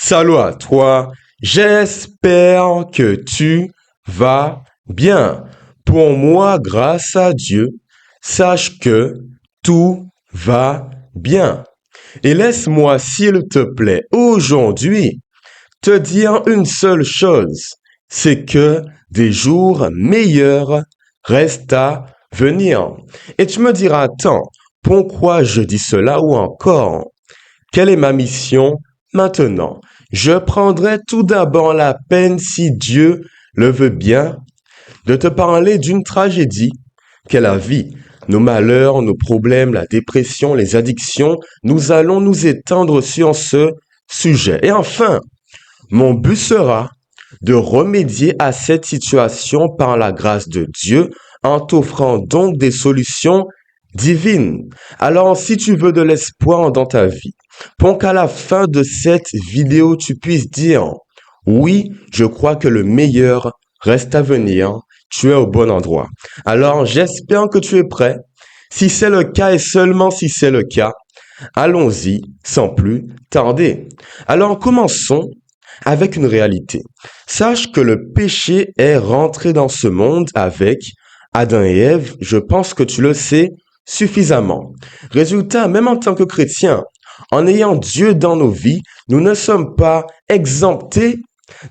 Salut à toi, j'espère que tu vas bien. Pour moi, grâce à Dieu, sache que tout va bien. Et laisse-moi, s'il te plaît, aujourd'hui, te dire une seule chose, c'est que des jours meilleurs restent à venir. Et tu me diras, attends, pourquoi je dis cela ou encore, quelle est ma mission maintenant? Je prendrai tout d'abord la peine, si Dieu le veut bien, de te parler d'une tragédie qu'est la vie. Nos malheurs, nos problèmes, la dépression, les addictions, nous allons nous étendre sur ce sujet. Et enfin, mon but sera de remédier à cette situation par la grâce de Dieu en t'offrant donc des solutions divines. Alors, si tu veux de l'espoir dans ta vie, pour qu'à la fin de cette vidéo, tu puisses dire, oui, je crois que le meilleur reste à venir, tu es au bon endroit. Alors, j'espère que tu es prêt. Si c'est le cas et seulement si c'est le cas, allons-y sans plus tarder. Alors, commençons avec une réalité. Sache que le péché est rentré dans ce monde avec Adam et Ève. Je pense que tu le sais suffisamment. Résultat, même en tant que chrétien, en ayant Dieu dans nos vies, nous ne sommes pas exemptés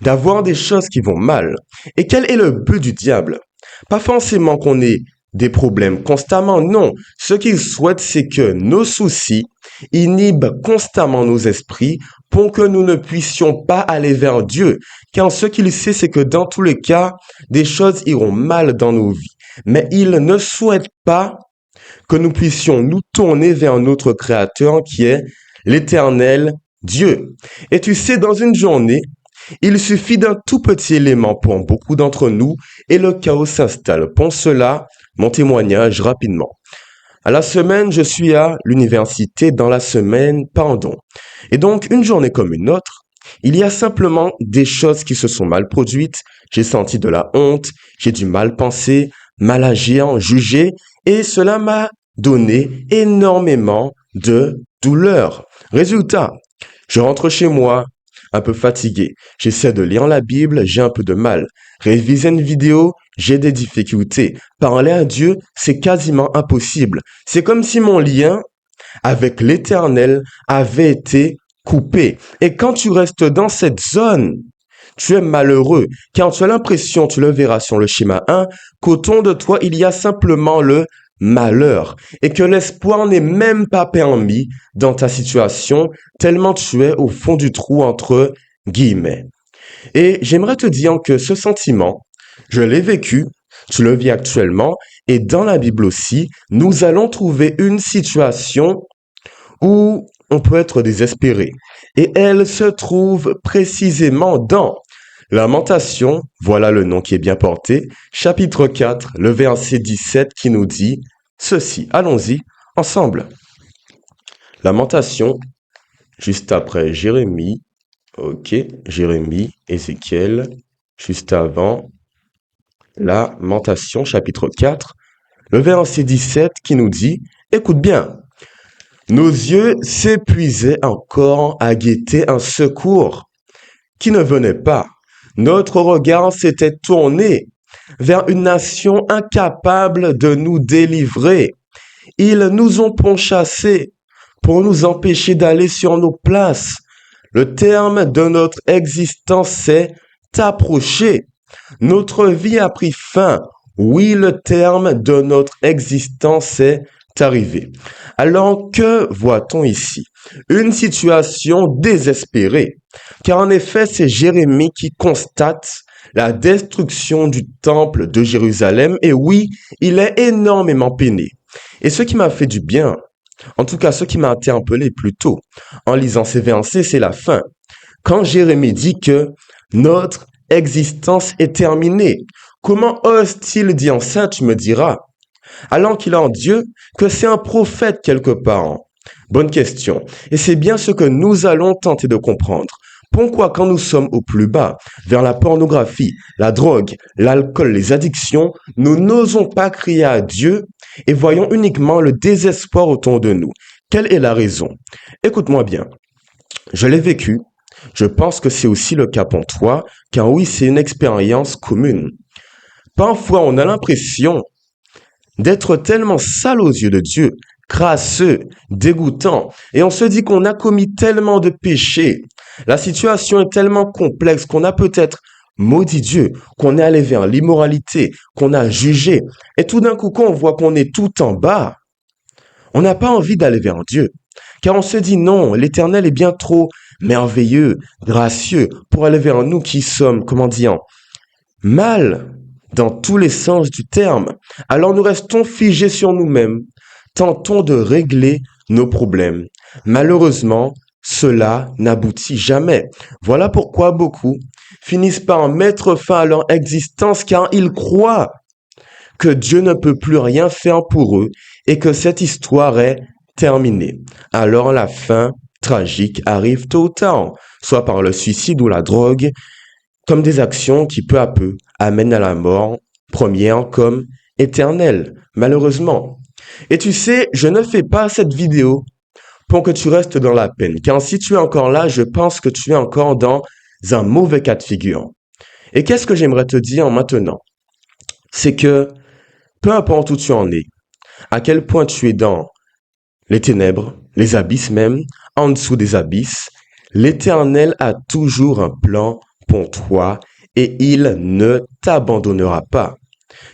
d'avoir des choses qui vont mal. Et quel est le but du diable? Pas forcément qu'on ait des problèmes constamment, non. Ce qu'il souhaite, c'est que nos soucis inhibent constamment nos esprits pour que nous ne puissions pas aller vers Dieu. Car ce qu'il sait, c'est que dans tous les cas, des choses iront mal dans nos vies. Mais il ne souhaite pas que nous puissions nous tourner vers notre Créateur qui est l'Éternel Dieu. Et tu sais, dans une journée, il suffit d'un tout petit élément pour beaucoup d'entre nous et le chaos s'installe. Pour cela, mon témoignage rapidement. À la semaine, je suis à l'université, dans la semaine, pardon. Et donc, une journée comme une autre, il y a simplement des choses qui se sont mal produites. J'ai senti de la honte, j'ai du mal penser, mal agir, juger, et cela m'a donné énormément de douleur. Résultat, je rentre chez moi, un peu fatigué. J'essaie de lire la Bible, j'ai un peu de mal. Réviser une vidéo, j'ai des difficultés. Parler à Dieu, c'est quasiment impossible. C'est comme si mon lien avec l'Éternel avait été coupé. Et quand tu restes dans cette zone, tu es malheureux, car tu as l'impression, tu le verras sur le schéma 1, qu'autour de toi, il y a simplement le malheur et que l'espoir n'est même pas permis dans ta situation, tellement tu es au fond du trou entre guillemets. Et j'aimerais te dire que ce sentiment, je l'ai vécu, tu le vis actuellement, et dans la Bible aussi, nous allons trouver une situation où on peut être désespéré. Et elle se trouve précisément dans Lamentation, voilà le nom qui est bien porté, chapitre 4, le verset 17 qui nous dit ceci. Allons-y ensemble. Lamentation, juste après Jérémie, ok, Jérémie, Ézéchiel, juste avant Lamentation, chapitre 4, le verset 17 qui nous dit, écoute bien, nos yeux s'épuisaient encore à guetter un secours qui ne venait pas. Notre regard s'était tourné vers une nation incapable de nous délivrer. Ils nous ont pourchassés pour nous empêcher d'aller sur nos places. Le terme de notre existence s'est approché. Notre vie a pris fin. Oui, le terme de notre existence est arrivé. Alors que voit-on ici? Une situation désespérée. Car en effet, c'est Jérémie qui constate la destruction du temple de Jérusalem. Et oui, il est énormément peiné. Et ce qui m'a fait du bien, en tout cas ce qui m'a interpellé plutôt en lisant ces versets, c'est la fin. Quand Jérémie dit que notre existence est terminée, comment ose-t-il dire ça, tu me diras? Alors qu'il a en Dieu que c'est un prophète quelque part. Bonne question. Et c'est bien ce que nous allons tenter de comprendre. Pourquoi quand nous sommes au plus bas, vers la pornographie, la drogue, l'alcool, les addictions, nous n'osons pas crier à Dieu et voyons uniquement le désespoir autour de nous? Quelle est la raison? Écoute-moi bien. Je l'ai vécu. Je pense que c'est aussi le cas pour toi, car oui, c'est une expérience commune. Parfois, on a l'impression d'être tellement sale aux yeux de Dieu, crasseux, dégoûtant, et on se dit qu'on a commis tellement de péchés. La situation est tellement complexe qu'on a peut-être maudit Dieu, qu'on est allé vers l'immoralité, qu'on a jugé, et tout d'un coup, quand on voit qu'on est tout en bas, on n'a pas envie d'aller vers Dieu, car on se dit non, l'Éternel est bien trop merveilleux, gracieux, pour aller vers nous qui sommes, comment dire, mal dans tous les sens du terme. Alors nous restons figés sur nous-mêmes, tentons de régler nos problèmes. Malheureusement, cela n'aboutit jamais. Voilà pourquoi beaucoup finissent par mettre fin à leur existence car ils croient que Dieu ne peut plus rien faire pour eux et que cette histoire est terminée. Alors la fin tragique arrive tôt ou tard, soit par le suicide ou la drogue, comme des actions qui peu à peu amènent à la mort, première comme éternelle, malheureusement. Et tu sais, je ne fais pas cette vidéo pour que tu restes dans la peine, car si tu es encore là, je pense que tu es encore dans un mauvais cas de figure. Et qu'est-ce que j'aimerais te dire maintenant? C'est que peu importe où tu en es, à quel point tu es dans les ténèbres, les abysses même, en dessous des abysses, l'Éternel a toujours un plan pour toi et il ne t'abandonnera pas.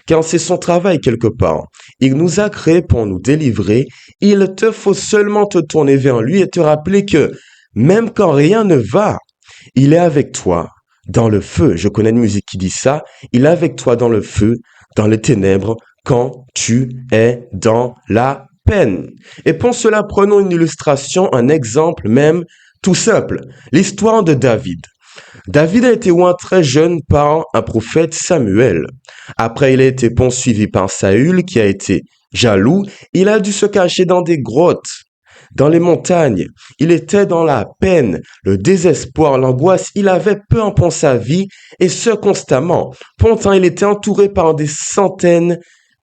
Car c'est son travail quelque part. Il nous a créés pour nous délivrer. Il te faut seulement te tourner vers lui et te rappeler que même quand rien ne va, il est avec toi dans le feu. Je connais une musique qui dit ça. Il est avec toi dans le feu, dans les ténèbres, quand tu es dans la peine. Et pour cela, prenons une illustration, un exemple même tout simple. L'histoire de David. David a été oint très jeune par un prophète Samuel. Après, il a été poursuivi par Saül qui a été jaloux. Il a dû se cacher dans des grottes, dans les montagnes. Il était dans la peine, le désespoir, l'angoisse. Il avait peur pour sa vie et ce constamment. Pourtant, il était entouré par des centaines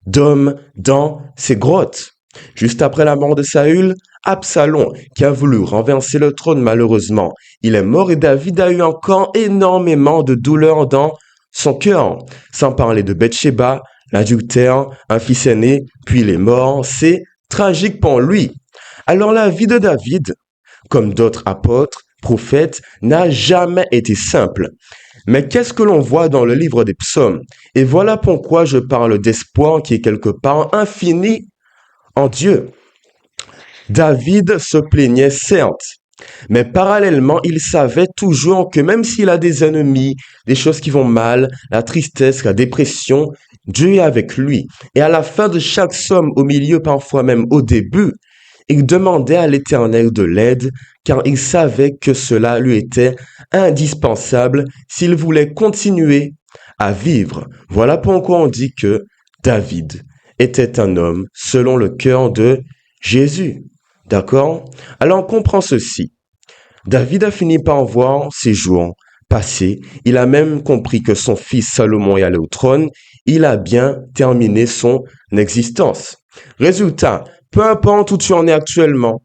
d'hommes dans ces grottes. Juste après la mort de Saül, Absalom, qui a voulu renverser le trône malheureusement, il est mort et David a eu encore énormément de douleur dans son cœur. Sans parler de Bathsheba, l'adultère, un fils aîné, puis il est mort. C'est tragique pour lui. Alors la vie de David, comme d'autres apôtres, prophètes, n'a jamais été simple. Mais qu'est-ce que l'on voit dans le livre des psaumes? Et voilà pourquoi je parle d'espoir qui est quelque part infini en Dieu. David se plaignait certes, mais parallèlement, il savait toujours que même s'il a des ennemis, des choses qui vont mal, la tristesse, la dépression, Dieu est avec lui. Et à la fin de chaque somme, au milieu, parfois même au début, il demandait à l'Éternel de l'aide, car il savait que cela lui était indispensable s'il voulait continuer à vivre. Voilà pourquoi on dit que David était un homme selon le cœur de Jésus. D'accord? Alors on comprend ceci. David a fini par voir ses jours passer. Il a même compris que son fils Salomon est allé au trône. Il a bien terminé son existence. Résultat, peu importe où tu en es actuellement,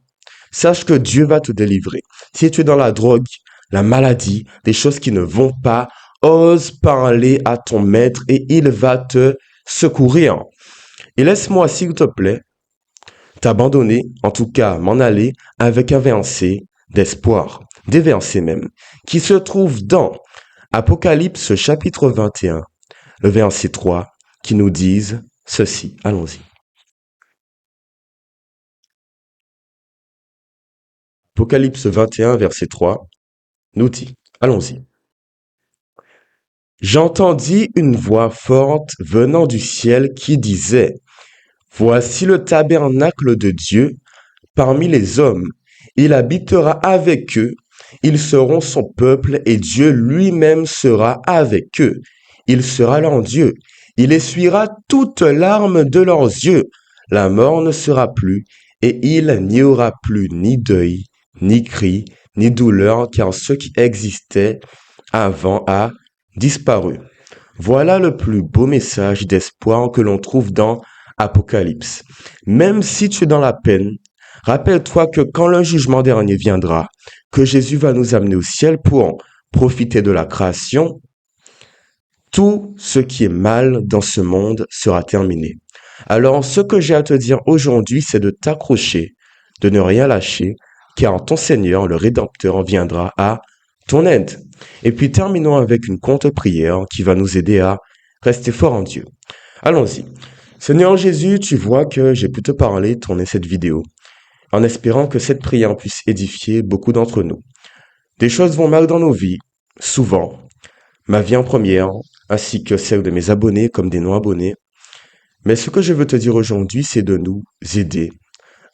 sache que Dieu va te délivrer. Si tu es dans la drogue, la maladie, des choses qui ne vont pas, ose parler à ton maître et il va te secourir. Et laisse-moi, s'il te plaît, t'abandonner, en tout cas m'en aller, avec un verset d'espoir, des versets même, qui se trouvent dans Apocalypse chapitre 21, le verset 3, qui nous disent ceci. Allons-y. Apocalypse 21, verset 3, nous dit, allons-y. J'entendis une voix forte venant du ciel qui disait, voici le tabernacle de Dieu parmi les hommes. Il habitera avec eux, ils seront son peuple et Dieu lui-même sera avec eux. Il sera leur Dieu. Il essuiera toutes larmes de leurs yeux. La mort ne sera plus et il n'y aura plus ni deuil, ni cri, ni douleur, car ce qui existait avant a disparu. Voilà le plus beau message d'espoir que l'on trouve dans Apocalypse. Même si tu es dans la peine, rappelle-toi que quand le jugement dernier viendra, que Jésus va nous amener au ciel pour profiter de la création, tout ce qui est mal dans ce monde sera terminé. Alors, ce que j'ai à te dire aujourd'hui, c'est de t'accrocher, de ne rien lâcher, car ton Seigneur, le Rédempteur, viendra à ton aide. Et puis terminons avec une courte prière qui va nous aider à rester fort en Dieu. Allons-y. Seigneur Jésus, tu vois que j'ai pu te parler, tourner cette vidéo, en espérant que cette prière puisse édifier beaucoup d'entre nous. Des choses vont mal dans nos vies, souvent, ma vie en première, ainsi que celle de mes abonnés comme des non-abonnés. Mais ce que je veux te dire aujourd'hui, c'est de nous aider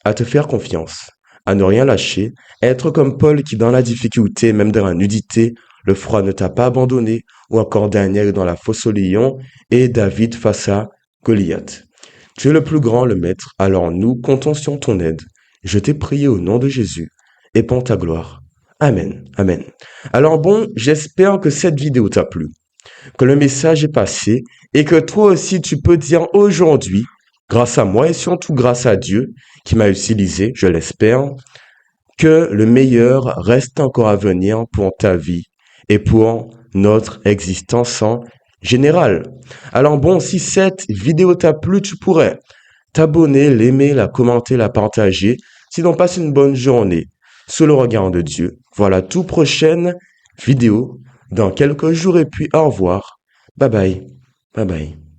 à te faire confiance, à ne rien lâcher, à être comme Paul qui dans la difficulté, même dans la nudité, le froid ne t'a pas abandonné, ou encore Daniel dans la fosse au lion et David face à Goliath. Tu es le plus grand, le maître, alors nous comptons sur ton aide. Je t'ai prié au nom de Jésus, et pour ta gloire. Amen, amen. Alors bon, j'espère que cette vidéo t'a plu, que le message est passé, et que toi aussi tu peux dire aujourd'hui, grâce à moi et surtout grâce à Dieu, qui m'a utilisé, je l'espère, que le meilleur reste encore à venir pour ta vie et pour notre existence en général. Alors bon, si cette vidéo t'a plu, tu pourrais t'abonner, l'aimer, la commenter, la partager. Sinon, passe une bonne journée sous le regard de Dieu. Voilà, toute prochaine vidéo dans quelques jours et puis au revoir. Bye bye. Bye bye.